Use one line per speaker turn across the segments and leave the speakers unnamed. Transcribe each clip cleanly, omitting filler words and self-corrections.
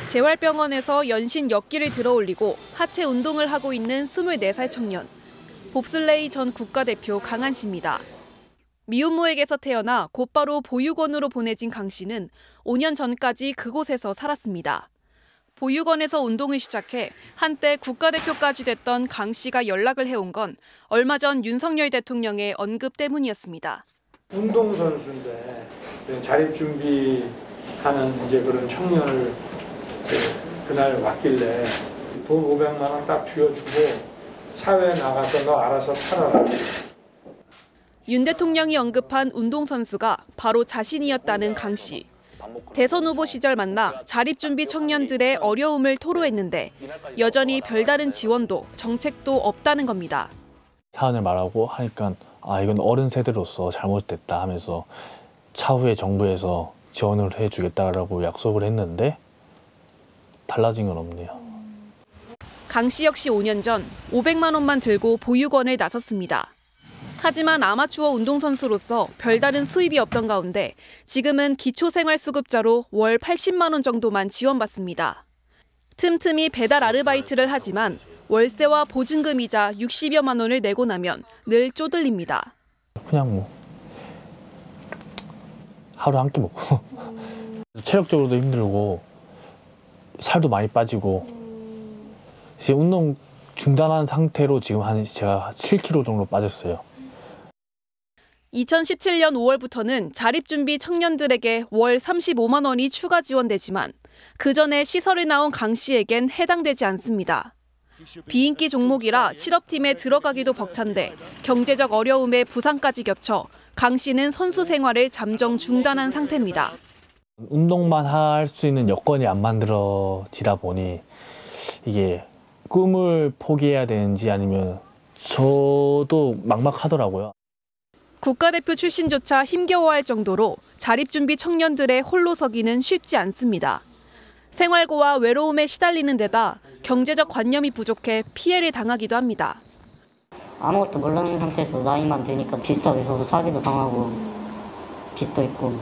재활병원에서 연신 역기를 들어올리고 하체 운동을 하고 있는 24살 청년. 봅슬레이 전 국가대표 강한 씨입니다. 미혼모에게서 태어나 곧바로 보육원으로 보내진 강 씨는 5년 전까지 그곳에서 살았습니다. 보육원에서 운동을 시작해 한때 국가대표까지 됐던 강 씨가 연락을 해온 건 얼마 전 윤석열 대통령의 언급 때문이었습니다.
운동선수인데 자립 준비하는 이제 그런 청년을 그날 왔길래 돈 500만 원 딱 쥐어주고 사회에 나가서 너 알아서 살아라.
윤 대통령이 언급한 운동선수가 바로 자신이었다는 강 씨. 대선 후보 시절 만나 자립준비 청년들의 어려움을 토로했는데 여전히 별다른 지원도 정책도 없다는 겁니다.
사안을 말하고 하니까 이건 어른 세대로서 잘못됐다 하면서 차후에 정부에서 지원을 해주겠다라고 약속을 했는데 달라진 건 없네요.
강 씨 역시 5년 전 500만 원만 들고 보육원을 나섰습니다. 하지만 아마추어 운동선수로서 별다른 수입이 없던 가운데 지금은 기초생활수급자로 월 80만 원 정도만 지원받습니다. 틈틈이 배달 아르바이트를 하지만 월세와 보증금이자 60여만 원을 내고 나면 늘 쪼들립니다.
그냥 하루 한 끼 먹고 체력적으로도 힘들고 살도 많이 빠지고 이제 운동 중단한 상태로 지금 제가 7kg 정도 빠졌어요.
2017년 5월부터는 자립준비 청년들에게 월 35만 원이 추가 지원되지만 그 전에 시설에 나온 강 씨에겐 해당되지 않습니다. 비인기 종목이라 실업팀에 들어가기도 벅찬데 경제적 어려움에 부상까지 겹쳐 강 씨는 선수 생활을 잠정 중단한 상태입니다.
운동만 할 수 있는 여건이 안 만들어지다 보니 이게 꿈을 포기해야 되는지 아니면 저도 막막하더라고요.
국가대표 출신조차 힘겨워할 정도로 자립준비 청년들의 홀로 서기는 쉽지 않습니다. 생활고와 외로움에 시달리는 데다 경제적 관념이 부족해 피해를 당하기도 합니다.
아무것도 모르는 상태에서 나이만 되니까 비슷하게 서로 사기도 당하고 빚도 있고.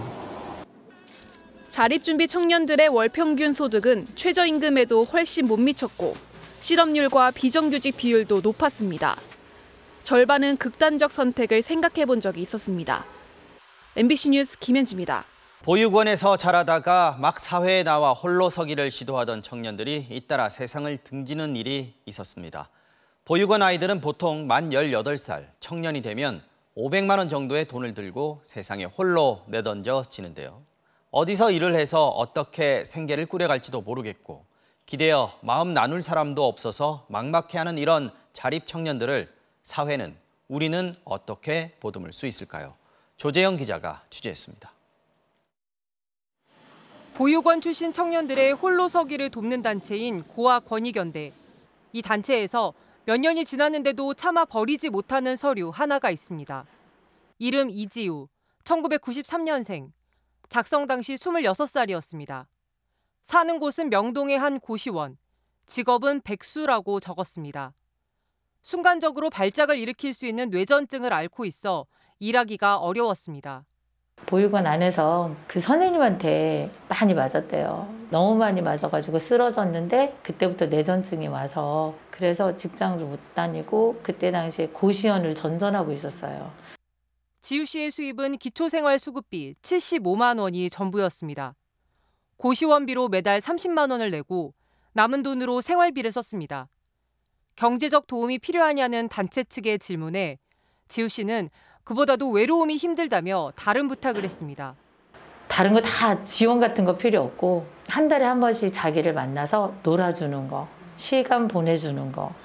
자립준비 청년들의 월 평균 소득은 최저임금에도 훨씬 못 미쳤고 실업률과 비정규직 비율도 높았습니다. 절반은 극단적 선택을 생각해 본 적이 있었습니다. MBC 뉴스 김현지입니다.
보육원에서 자라다가 막 사회에 나와 홀로 서기를 시도하던 청년들이 잇따라 세상을 등지는 일이 있었습니다. 보육원 아이들은 보통 만 18살 청년이 되면 500만 원 정도의 돈을 들고 세상에 홀로 내던져지는데요. 어디서 일을 해서 어떻게 생계를 꾸려갈지도 모르겠고 기대어 마음 나눌 사람도 없어서 막막해하는 이런 자립 청년들을 사회는, 우리는 어떻게 보듬을 수 있을까요? 조재영 기자가 취재했습니다.
보육원 출신 청년들의 홀로 서기를 돕는 단체인 고아 권익연대. 이 단체에서 몇 년이 지났는데도 차마 버리지 못하는 서류 하나가 있습니다. 이름 이지우, 1993년생. 작성 당시 26살이었습니다. 사는 곳은 명동의 한 고시원. 직업은 백수라고 적었습니다. 순간적으로 발작을 일으킬 수 있는 뇌전증을 앓고 있어 일하기가 어려웠습니다.
보육원 안에서 그 선생님한테 많이 맞았대요. 너무 많이 맞아가지고 쓰러졌는데 그때부터 뇌전증이 와서 그래서 직장도 못 다니고 그때 당시에 고시원을 전전하고 있었어요.
지우 씨의 수입은 기초생활수급비 75만 원이 전부였습니다. 고시원비로 매달 30만 원을 내고 남은 돈으로 생활비를 썼습니다. 경제적 도움이 필요하냐는 단체 측의 질문에 지우 씨는 그보다도 외로움이 힘들다며 다른 부탁을 했습니다.
다른 거 다 지원 같은 거 필요 없고 한 달에 한 번씩 자기를 만나서 놀아주는 거, 시간 보내주는 거.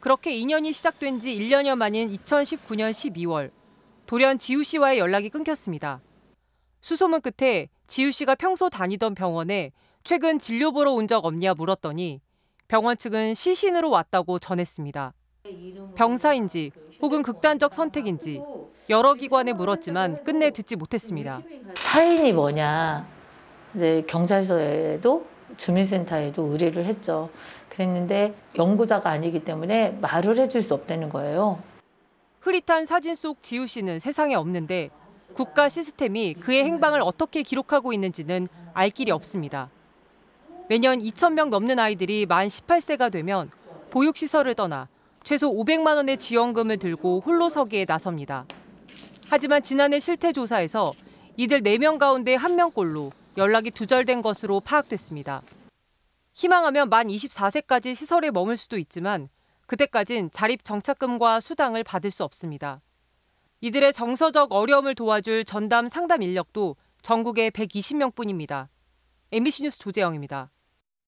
그렇게 인연이 시작된 지 1년여 만인 2019년 12월 돌연 지우 씨와의 연락이 끊겼습니다. 수소문 끝에 지우 씨가 평소 다니던 병원에 최근 진료 보러 온 적 없냐 물었더니 병원 측은 시신으로 왔다고 전했습니다. 병사인지 혹은 극단적 선택인지 여러 기관에 물었지만 끝내 듣지 못했습니다.
사인이 뭐냐, 이제 경찰서에도 주민센터에도 의뢰를 했죠. 그랬는데 연구자가 아니기 때문에 말을 해줄 수 없다는 거예요.
흐릿한 사진 속 지우 씨는 세상에 없는데 국가 시스템이 그의 행방을 어떻게 기록하고 있는지는 알 길이 없습니다. 매년 2,000명 넘는 아이들이 만 18세가 되면 보육시설을 떠나 최소 500만 원의 지원금을 들고 홀로서기에 나섭니다. 하지만 지난해 실태조사에서 이들 4명 가운데 1명꼴로 연락이 두절된 것으로 파악됐습니다. 희망하면 만 24세까지 시설에 머물 수도 있지만 그때까진 자립 정착금과 수당을 받을 수 없습니다. 이들의 정서적 어려움을 도와줄 전담 상담 인력도 전국에 120명뿐입니다. MBC 뉴스 조재영입니다.